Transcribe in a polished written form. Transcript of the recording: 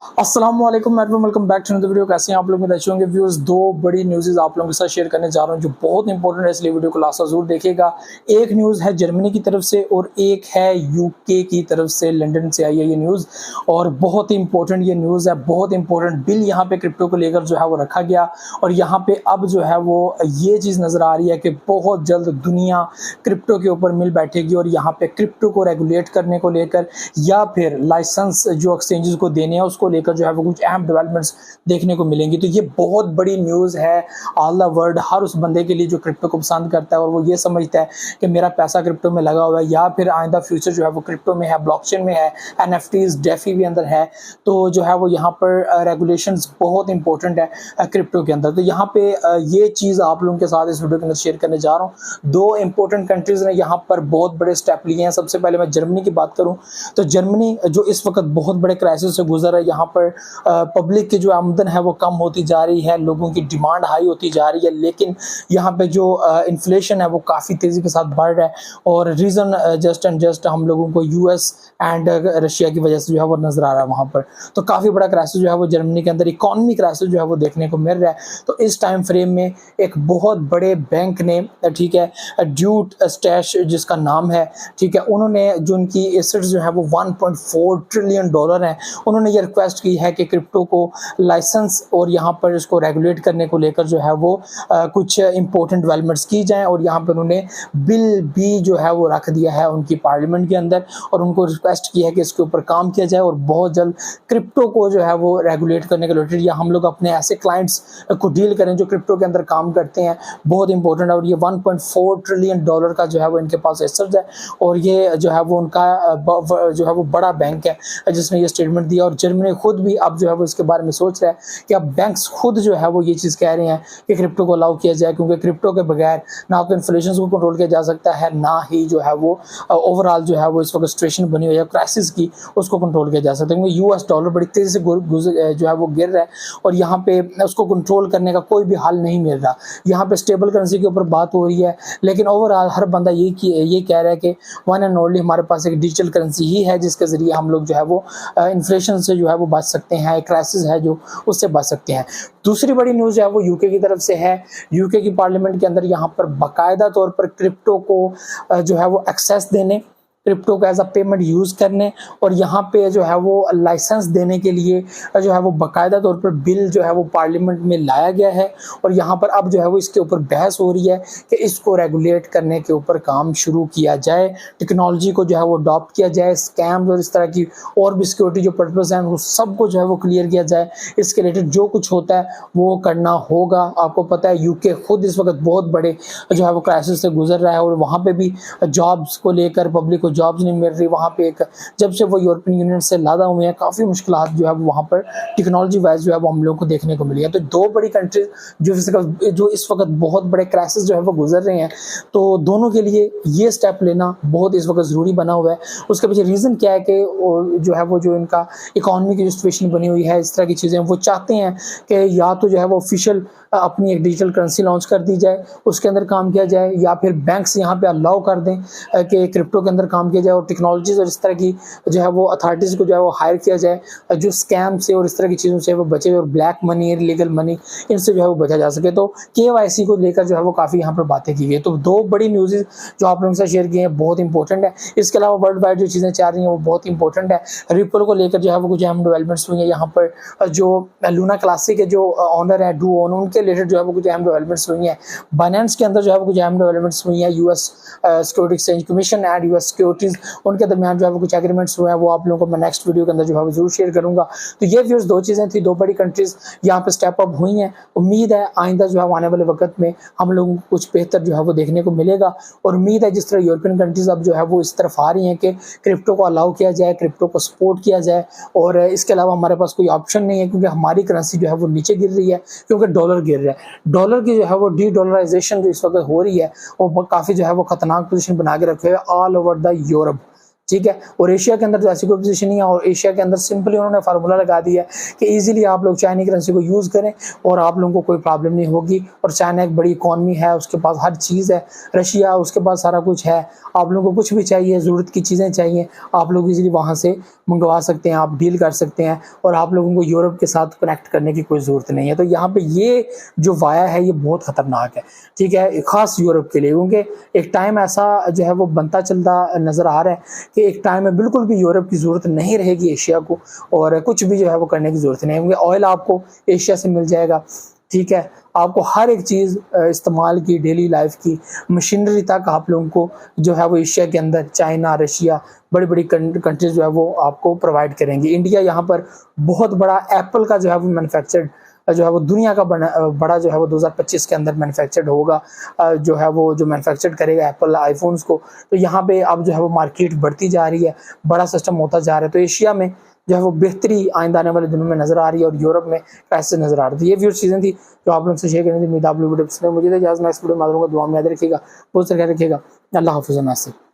अस्सलाम वालेकुम everyone, welcome back to another video. कैसे हैं आप लोग? मेरे अच्छे होंगे व्यूअर्स। दो बड़ी न्यूज़ आप लोगों के साथ शेयर करने जा रहा हूं जो बहुत इंपॉर्टेंट है, इसलिए वीडियो को लास्ट तक जरूर देखिएगा। एक न्यूज़ है जर्मनी की तरफ से और एक है यूके की तरफ से, लंदन से आई है ये न्यूज़ और बहुत ही इंपॉर्टेंट ये न्यूज़ है। बहुत इंपॉर्टेंट बिल यहाँ पे क्रिप्टो को लेकर जो है वो रखा गया और यहाँ पे अब जो है वो ये चीज़ नज़र आ रही है कि बहुत जल्द दुनिया क्रिप्टो के ऊपर मिल बैठेगी और यहाँ पे क्रिप्टो को रेगुलेट करने को लेकर या फिर लाइसेंस जो एक्सचेंजेस को देने हैं उसको लेकर जो है वो कुछ अहम डेवलपमेंट्स देखने को मिलेंगी। तो ये बहुत बड़ी न्यूज़ है ऑल द वर्ल्ड, हर उस बंदे के लिए जो क्रिप्टो को पसंद करता है और वो ये समझता है कि मेरा पैसा क्रिप्टो में लगा हुआ है या फिर आइंदा फ्यूचर जो है वो क्रिप्टो में है, ब्लॉकचेन में है, एनएफटीज डेफी भी अंदर है। तो जो है वो यहाँ पर रेगुलेशंस बहुत इंपॉर्टेंट है क्रिप्टो के अंदर। तो यहाँ पे ये चीज़ आप लोगों के साथ इस वीडियो के अंदर शेयर करने जा रहा हूँ। दो इंपॉर्टेंट कंट्रीज ने यहाँ पर बहुत बड़े स्टेप लिए हैं। सबसे पहले मैं जर्मनी की बात करूँ तो जर्मनी जो इस वक्त बहुत बड़े क्राइसिस से गुजर है, यहाँ पर पब्लिक की जो आमदन है वो कम होती जा रही है, लोगों की डिमांड हाई होती जा रही है, लेकिन यहाँ पे जो इन्फ्लेशन है वो काफ़ी तेज़ी के साथ बढ़ रहा है और रीज़न जस्ट एंड जस्ट हम लोगों को यूएस एंड रशिया की वजह से जो है वो नज़र आ रहा है वहाँ पर। तो काफ़ी बड़ा क्राइसिस जो है वो जर्मनी के अंदर, इकॉनमी क्राइसिस जो है वो देखने को मिल रहा है। तो इस टाइम फ्रेम में एक बहुत बड़े बैंक ने, ठीक है, ड्यूट स्टैश जिसका नाम है, ठीक है, उन्होंने जो उनकी एसेट्स जो है वो 1.4 ट्रिलियन डॉलर हैं, उन्होंने ये रिक्वेस्ट की है कि क्रिप्टो को लाइसेंस और यहाँ पर इसको रेगुलेट करने को लेकर जो है वो कुछ इंपॉर्टेंट डेवलपमेंट्स की जाएं और यहाँ पर उन्होंने बिल भी जो है वो रख दिया है उनकी पार्लियामेंट के अंदर और उनको रिक्वेस्ट की है कि इसके ऊपर काम किया जाए और बहुत जल्द क्रिप्टो को जो है वो रेगुलेट करने के रिलेटेड या हम लोग अपने ऐसे क्लाइंट्स को डील करें जो क्रिप्टो के अंदर काम करते हैं, बहुत इंपॉर्टेंट है। और ये 1.4 ट्रिलियन डॉलर का जो है वो इनके पास एसेट्स है और ये जो है वो उनका जो है वो बड़ा बैंक है जिसने ये स्टेटमेंट दिया। और जर्मनी खुद भी अब जो है वो इसके बारे में सोच रहा है कि अब बैंक्स खुद जो है वो ये चीज़ कह रहे हैं कि क्रिप्टो को अलाउ किया जाए, क्योंकि क्रिप्टो के बगैर ना तो इन्फ्लेशन को कंट्रोल किया जा सकता है, ना ही जो है वो ओवरऑल जो है वो इस वक्त सिचुएशन बनी हुई है क्राइसिस की उसको कंट्रोल किया जा सकता है, क्योंकि यूएस डॉलर बड़ी तेज़ी से जो है वो गिर रहा है और यहाँ पे उसको कंट्रोल करने का कोई भी हल नहीं मिल रहा। यहाँ पे स्टेबल करेंसी के ऊपर बात हो रही है, लेकिन ओवरऑल हर बंदा ये कह रहा है कि वन एंड ओनली हमारे पास एक डिजिटल करेंसी ही है जिसके ज़रिए हम लोग जो है वो इन्फ्लेशन से जो है वो बच सकते हैं, एक क्राइसिस है जो उससे बच सकते हैं। दूसरी बड़ी न्यूज़ जो है वो यूके की तरफ से है। यूके की पार्लियामेंट के अंदर यहाँ पर बाकायदा तौर पर क्रिप्टो को जो है वो एक्सेस देने, क्रिप्टो को एज अ पेमेंट यूज़ करने और यहाँ पे जो है वो लाइसेंस देने के लिए जो है वो बाकायदा तौर पर बिल जो है वो पार्लियामेंट में लाया गया है और यहाँ पर अब जो है वो इसके ऊपर बहस हो रही है कि इसको रेगुलेट करने के ऊपर काम शुरू किया जाए, टेक्नोलॉजी को जो है वो अडॉप्ट किया जाए, स्कैम्स और इस तरह की और भी सिक्योरिटी जो पर्पस हैं वो सबको जो है वो क्लियर किया जाए। इसके रिलेटेड जो कुछ होता है वो करना होगा। आपको पता है यूके खुद इस वक्त बहुत बड़े जो है वो क्राइसिस से गुजर रहा है और वहाँ पर भी जॉब्स को लेकर पब्लिक को जॉब्स नहीं मिल रही। वहाँ पे एक जब से वो यूरोपियन यूनियन से लादा हुए हैं काफ़ी मुश्किलात जो है वो वहाँ पर टेक्नोलॉजी वाइज जो है वो हम लोगों को देखने को मिली है। तो दो बड़ी कंट्रीज जो इस वक्त बहुत बड़े क्राइसिस जो है वो गुजर रहे हैं, तो दोनों के लिए ये स्टेप लेना बहुत इस वक्त ज़रूरी बना हुआ है। उसके पीछे रीज़न क्या है कि जो है वो जो इनका इकॉनमी की जो सिचुएशन बनी हुई है, इस तरह की चीज़ें वो चाहते हैं कि या तो जो है वो ऑफिशियल अपनी एक डिजिटल करेंसी लॉन्च कर दी जाए, उसके अंदर काम किया जाए, या फिर बैंक्स यहाँ पे अलाउ कर दें कि क्रिप्टो के अंदर काम किया जाए और टेक्नोलॉजीज और इस तरह की जो है वो अथॉरिटीज़ को जो है वो हायर किया जाए जो स्कैम से और इस तरह की चीज़ों से वो बचे और ब्लैक मनी, इलीगल मनी, इनसे जो है वो बचा जा सके। तो KYC को लेकर जो है वो काफ़ी यहाँ पर बातें की गई। तो दो बड़ी न्यूज़ जो आप लोगों के साथ शेयर की हैं बहुत इंपॉर्टेंट है। इसके अलावा वर्ल्ड वाइड जो चीज़ें चल रही हैं वो बहुत इंपॉर्टेंट है। रिपल को लेकर जो है वो कुछ अहम डेवलपमेंट्स हुई हैं। यहाँ पर जो लूना क्लासिक के जो ऑनर है डू ओन, उनके रिलेटेड जो है वो कुछ अहम डेवलपमेंट्स हुई हैं। बाइनेंस के अंदर जो है वो कुछ अहम डेवलपमेंट्स हुई हैं। US security exchange commission and US securities, उनके दरमियान जो है वो कुछ एग्रीमेंट्स हुए हैं, वो आप लोगों को मैं नेक्स्ट वीडियो के अंदर जो है वो जरूर शेयर करूंगा। तो ये व्यूअर्स दो चीज़ें थी, दो बड़ी कंट्रीज यहाँ पे स्टेप अप हुई हैं। उम्मीद है आइंदा जो है आने वाले वक्त में हम लोगों को कुछ बेहतर जो है वो देखने को मिलेगा और उम्मीद है जिस तरह यूरोपियन कंट्रीज अब जो है वो इस तरफ आ रही हैं कि क्रिप्टो को अलाउ किया जाए, क्रिप्टो को सपोर्ट किया जाए और इसके अलावा हमारे पास कोई ऑप्शन नहीं है, क्योंकि हमारी करेंसी जो है वो नीचे गिर रही है क्योंकि डॉलर गिर रहा है। डॉलर की जो है वो डी डॉलराइजेशन जो इस वक्त हो रही है वो काफ़ी जो है वो खतरनाक पोजीशन बना के रखे हुए ऑल ओवर द यूरोप। ठीक है। और एशिया के अंदर तो ऐसी कोई पोजीशन नहीं है, और एशिया के अंदर सिंपली उन्होंने फार्मूला लगा दिया है कि इजीली आप लोग चाइना की करेंसी को यूज़ करें और आप लोगों को कोई प्रॉब्लम नहीं होगी। और चाइना एक बड़ी इकॉनमी है, उसके पास हर चीज़ है, रशिया उसके पास सारा कुछ है। आप लोगों को कुछ भी चाहिए, ज़रूरत की चीज़ें चाहिए, आप लोग इजीली वहाँ से मंगवा सकते हैं, आप डील कर सकते हैं, और आप लोगों को यूरोप के साथ कनेक्ट करने की कोई ज़रूरत नहीं है। तो यहाँ पे ये जो वाया है ये बहुत ख़तरनाक है, ठीक है, ख़ास यूरोप के लिए, क्योंकि एक टाइम ऐसा जो है वो बनता चलता नज़र आ रहा है कि एक टाइम में बिल्कुल भी यूरोप की ज़रूरत नहीं रहेगी एशिया को, और कुछ भी जो है वो करने की ज़रूरत नहीं है, क्योंकि ऑयल आपको एशिया से मिल जाएगा, ठीक है। आपको हर एक चीज़ इस्तेमाल की, डेली लाइफ की मशीनरी तक आप लोगों को जो है वो एशिया के अंदर चाइना, रशिया, बड़ी बड़ी कंट्रीज जो है वो आपको प्रोवाइड करेंगी। इंडिया यहाँ पर बहुत बड़ा एप्पल का जो है वो मैन्युफैक्चर्ड जो है वो दुनिया का बड़ा जो है वो 2025 के अंदर मैन्युफैक्चर्ड होगा, जो है वो जो मैन्युफैक्चर करेगा एप्पल आईफोन्स को। तो यहाँ पे अब जो है वो मार्केट बढ़ती जा रही है, बड़ा सिस्टम होता जा रहा है। तो एशिया में जो है वो बेहतरी आइंदा आने वाले दिनों में नजर आ रही है, और यूरोप में कैसे नजर आ रही थी। ये व्यूअर चीज़ें थी जो आप लोगों से शेयर करनी थी। उम्मीद आप लोग वीडियो पसंद है। मुझे तो नेक्स्ट वीडियो में दुआ में याद रखिएगा, बहुत सारे ख्याल रखिएगा। अल्लाह हाफिज़।